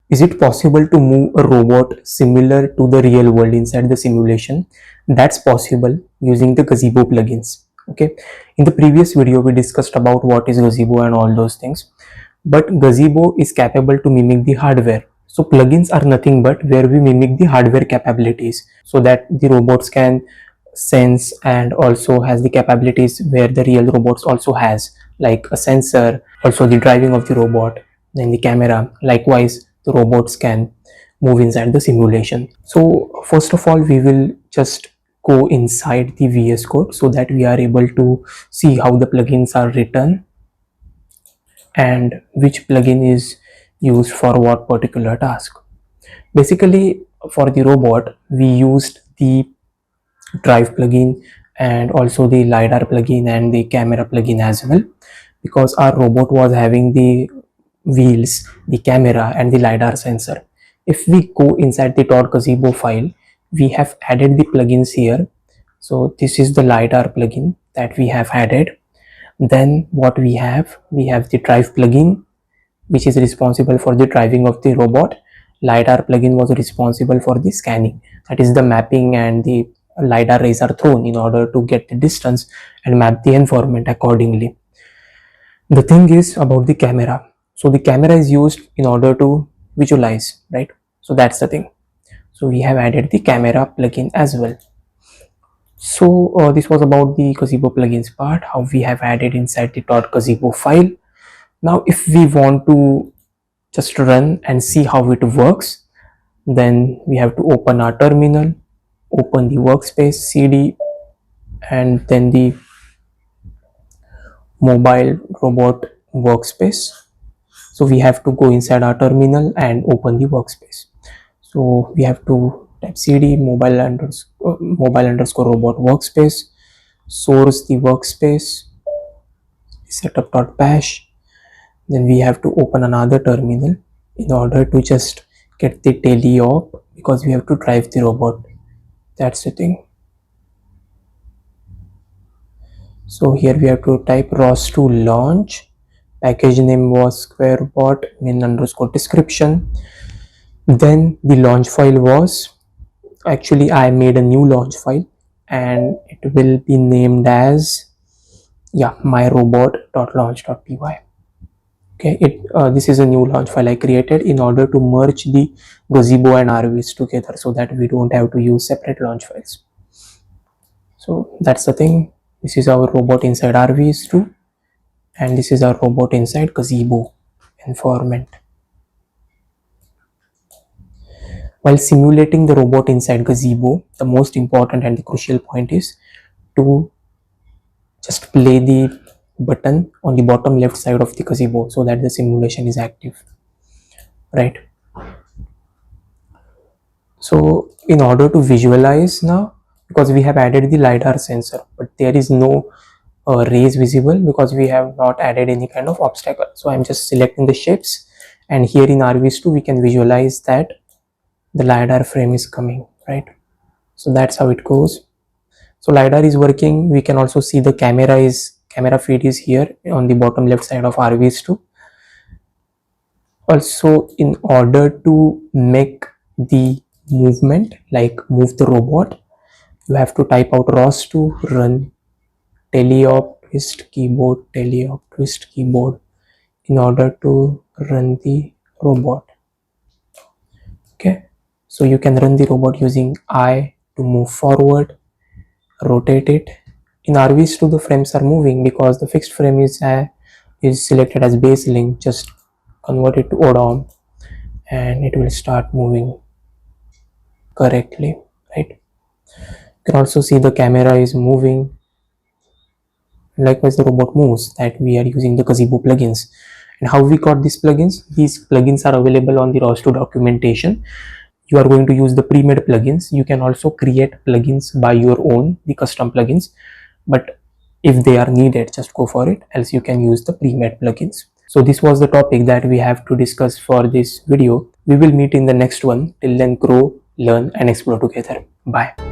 Is it possible to move a robot similar to the real world inside the simulation? That's possible using the Gazebo plugins. Okay, in the previous video we discussed about what is Gazebo and all those things, but Gazebo is capable to mimic the hardware. So plugins are nothing but where we mimic the hardware capabilities so that the robots can sense, and also has the capabilities where the real robots also has, like a sensor, also the driving of the robot, then the camera. Likewise, the robots can move inside the simulation. So first of all, we will just go inside the VS Code so that we are able to see how the plugins are written and which plugin is used for what particular task. Basically, for the robot, we used the drive plugin and also the lidar plugin and the camera plugin as well, because our robot was having the wheels, the camera and the lidar sensor. If we go inside the .gazebo file, we have added the plugins here. So this is the lidar plugin that we have added. Then what we have the drive plugin, which is responsible for the driving of the robot. Lidar plugin was responsible for the scanning, that is the mapping, and the lidar rays are thrown in order to get the distance and map the environment accordingly. The thing is about the camera. So the camera is used in order to visualize, right? So that's the thing. So we have added the camera plugin as well. So this was about the Gazebo plugins part, how we have added inside the .gazebo file. Now if we want to just run and see how it works, then we have to open our terminal, open the workspace cd, and then the mobile robot workspace. So we have to go inside our terminal and open the workspace. So we have to type cd mobile underscore robot workspace, source the workspace, setup.bash. Then we have to open another terminal in order to just get the teleop, because we have to drive the robot. That's the thing. So here we have to type ROS to launch, package name was squarebot min underscore description. Then the launch file was, actually I made a new launch file and it will be named as myrobot.launch.py. Okay, this is a new launch file I created in order to merge the Gazebo and RVs together so that we don't have to use separate launch files. So that's the thing. This is our robot inside RVs too, and this is our robot inside Gazebo environment. While simulating the robot inside Gazebo, the most important and the crucial point is to just play the button on the bottom left side of the Gazebo so that the simulation is active, right? So in order to visualize now, because we have added the lidar sensor, but there is no rays visible because we have not added any kind of obstacle. So I'm just selecting the shapes, and here in RVs2 we can visualize that the lidar frame is coming, right? So that's how it goes. So lidar is working. We can also see the camera feed is here on the bottom left side of RVs2. Also, in order to make the movement, like move the robot, you have to type out ROS to run teleop twist keyboard in order to run the robot. Okay, so you can run the robot using I to move forward, rotate it. In RVs2 the frames are moving because the fixed frame is selected as base link. Just convert it to ODOM and it will start moving correctly, right? You can also see the camera is moving. Likewise, the robot moves, that we are using the Gazebo plugins. And how we got these plugins? These plugins are available on the ROS2 documentation. You are going to use the pre-made plugins. You can also create plugins by your own, the custom plugins, but if they are needed, just go for it, else you can use the pre-made plugins. So this was the topic that we have to discuss for this video. We will meet in the next one. Till then, grow, learn and explore together. Bye.